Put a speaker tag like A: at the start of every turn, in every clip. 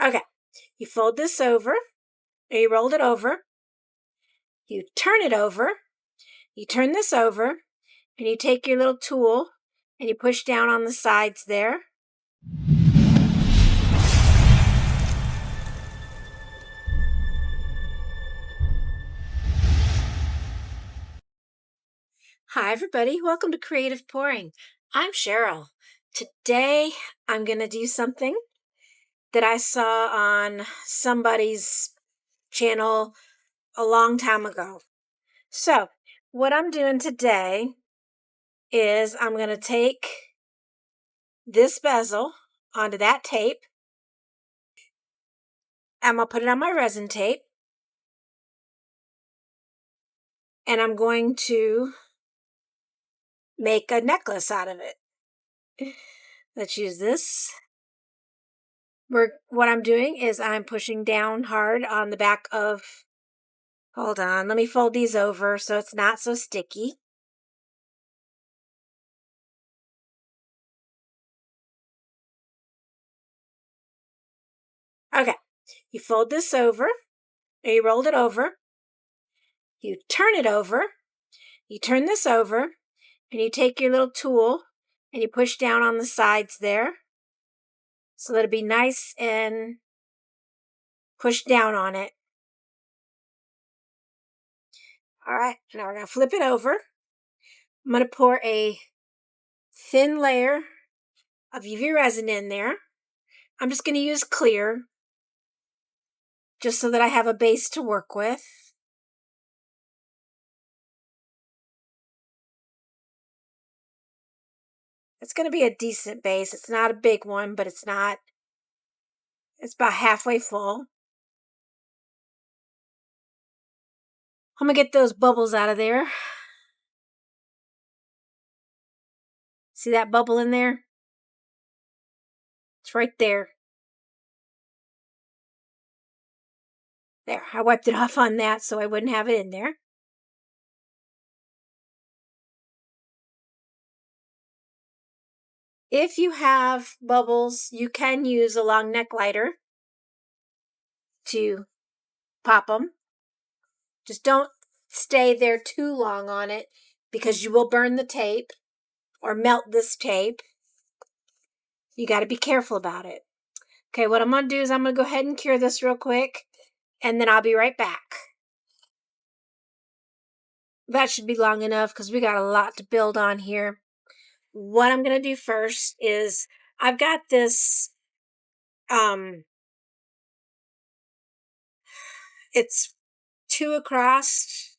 A: Okay, you fold this over, or you rolled it over, you turn it over, you turn this over, and you take your little tool and you push down on the sides there. Hi everybody, welcome to Creative Pouring. I'm Cheryl. Today I'm going to do something that I saw on somebody's channel a long time ago. So what I'm doing today is I'm going to take this bezel onto that tape. I'm going to put it on my resin tape. And I'm going to make a necklace out of it. Let's use this. What I'm doing is I'm pushing down hard on the back of, hold on, let me fold these over so it's not so sticky. Okay, you fold this over, or you rolled it over, you turn it over, you turn this over, and you take your little tool and you push down on the sides there so that it'll be nice and push down on it. All right, now we're going to flip it over. I'm going to pour a thin layer of UV resin in there. I'm just going to use clear just so that I have a base to work with. It's going to be a decent base. It's not a big one, but it's about halfway full. I'm going to get those bubbles out of there. See that bubble in there? It's right there. There, I wiped it off on that so I wouldn't have it in there. If you have bubbles, you can use a long neck lighter to pop them. Just don't stay there too long on it because you will burn the tape or melt this tape. You got to be careful about it. Okay, what I'm going to do is I'm going to go ahead and cure this real quick, and then I'll be right back. That should be long enough because we got a lot to build on here. What I'm going to do first is I've got this, it's 2 across.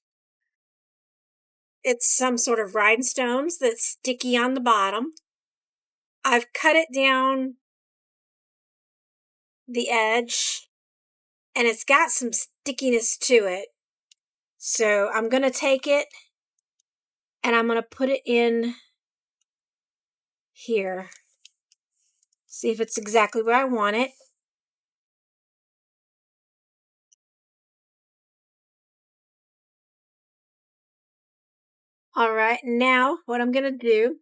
A: It's some sort of rhinestones that's sticky on the bottom. I've cut it down the edge, and it's got some stickiness to it. So I'm going to take it, and I'm going to put it in here. See if it's exactly where I want it. All right, now what I'm going to do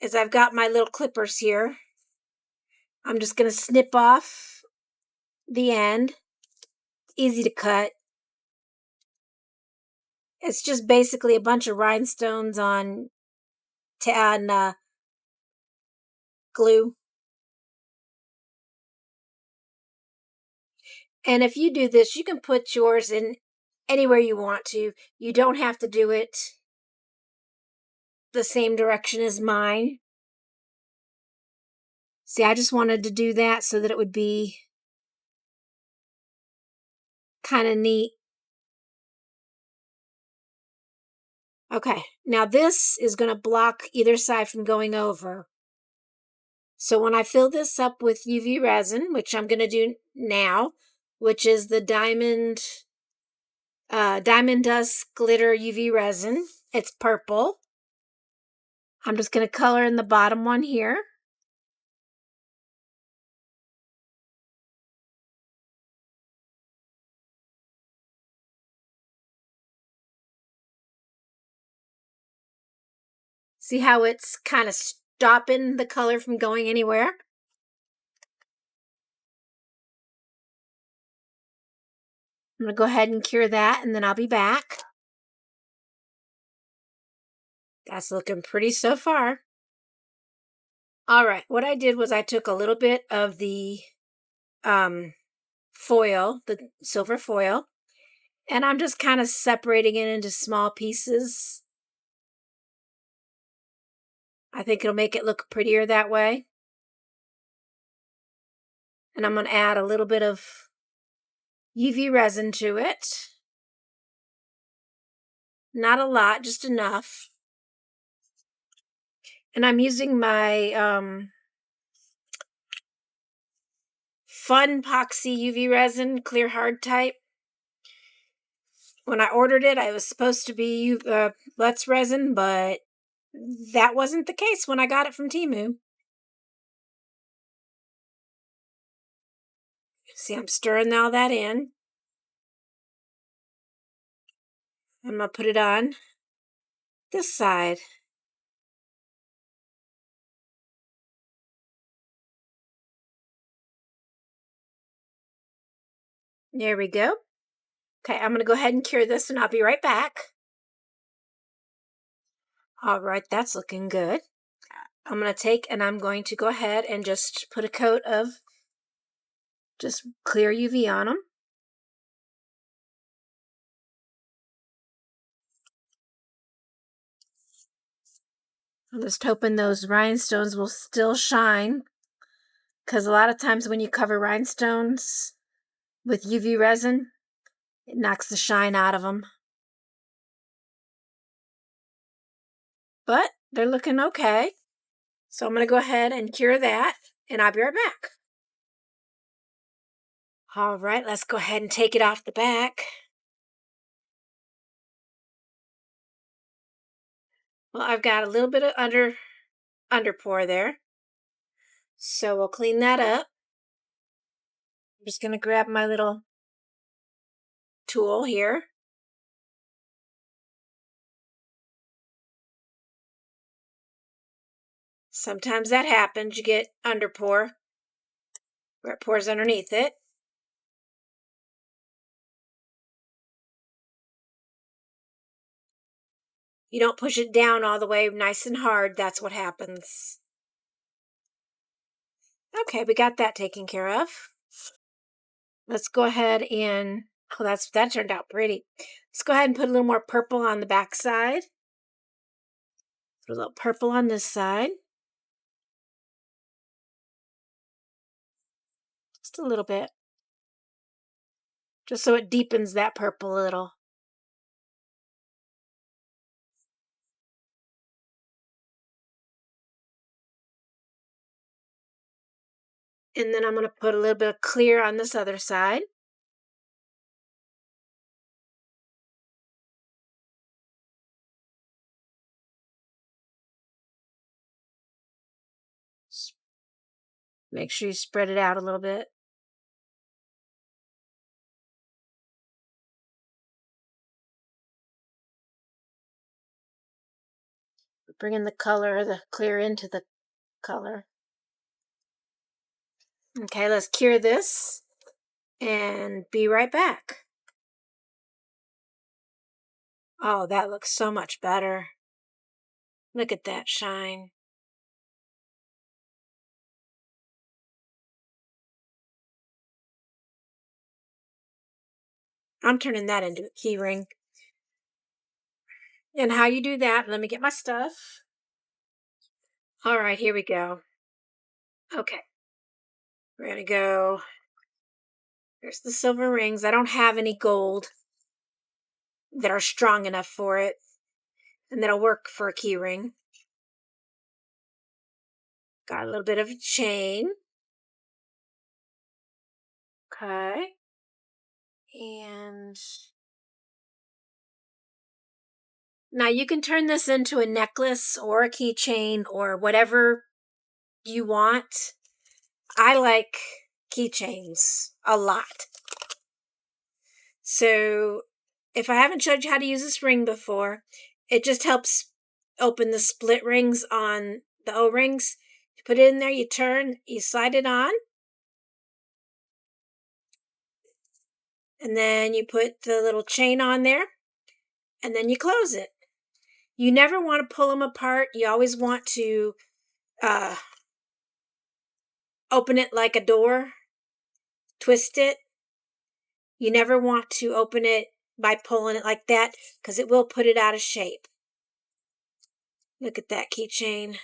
A: is I've got my little clippers here. I'm just going to snip off the end. Easy to cut. It's just basically a bunch of rhinestones on glue. And if you do this, you can put yours in anywhere you want to. You don't have to do it the same direction as mine. See, I just wanted to do that so that it would be kind of neat. Okay, now this is going to block either side from going over. So when I fill this up with UV resin, which I'm going to do now, which is the Diamond Dust Glitter UV Resin. It's purple. I'm just going to color in the bottom one here. See how it's kind of stopping the color from going anywhere? I'm going to go ahead and cure that, and then I'll be back. That's looking pretty so far. All right, what I did was I took a little bit of the foil, the silver foil, and I'm just kind of separating it into small pieces. I think it'll make it look prettier that way. And I'm going to add a little bit of UV resin to it. Not a lot, just enough. And I'm using my Fun Epoxy UV resin, clear hard type. When I ordered it, I was supposed to be Let's resin, but that wasn't the case when I got it from Temu. See, I'm stirring all that in. I'm going to put it on this side. There we go. Okay, I'm going to go ahead and cure this, and I'll be right back. All right, that's looking good. I'm going to take, and I'm going to go ahead and just put a coat of just clear UV on them. I'm just hoping those rhinestones will still shine, because a lot of times when you cover rhinestones with UV resin, it knocks the shine out of them. But they're looking okay. So I'm going to go ahead and cure that, and I'll be right back. All right, let's go ahead and take it off the back. Well, I've got a little bit of underpour there. So we'll clean that up. I'm just going to grab my little tool here. Sometimes that happens. You get underpour where it pours underneath it. You don't push it down all the way nice and hard. That's what happens. Okay, we got that taken care of. Let's go ahead and, oh, that turned out pretty. Let's go ahead and put a little more purple on the back side. Put a little purple on this side. Just a little bit. Just so it deepens that purple a little. And then I'm going to put a little bit of clear on this other side. Make sure you spread it out a little bit. Bringing the color, the clear into the color. Okay, let's cure this and be right back. Oh, that looks so much better. Look at that shine. I'm turning that into a key ring. And how you do that, let me get my stuff. All right, here we go. Okay. We're going to go. There's the silver rings. I don't have any gold that are strong enough for it and that'll work for a key ring. Got a little bit of a chain. Okay. And now you can turn this into a necklace or a keychain or whatever you want. I like keychains a lot. So if I haven't showed you how to use this ring before, it just helps open the split rings on the O-rings. You put it in there, you turn, you slide it on. And then you put the little chain on there, and then you close it. You never want to pull them apart. You always want to open it like a door, twist it. You never want to open it by pulling it like that because it will put it out of shape. Look at that keychain.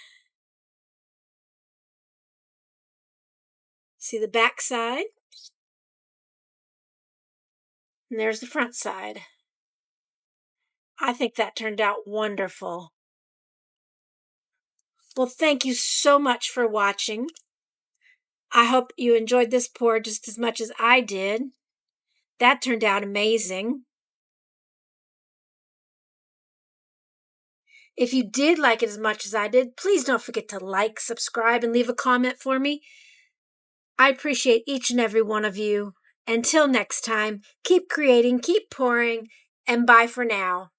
A: See the back side? And there's the front side. I think that turned out wonderful. Well, thank you so much for watching. I hope you enjoyed this pour just as much as I did. That turned out amazing. If you did like it as much as I did, please don't forget to like, subscribe, and leave a comment for me. I appreciate each and every one of you. Until next time, keep creating, keep pouring, and bye for now.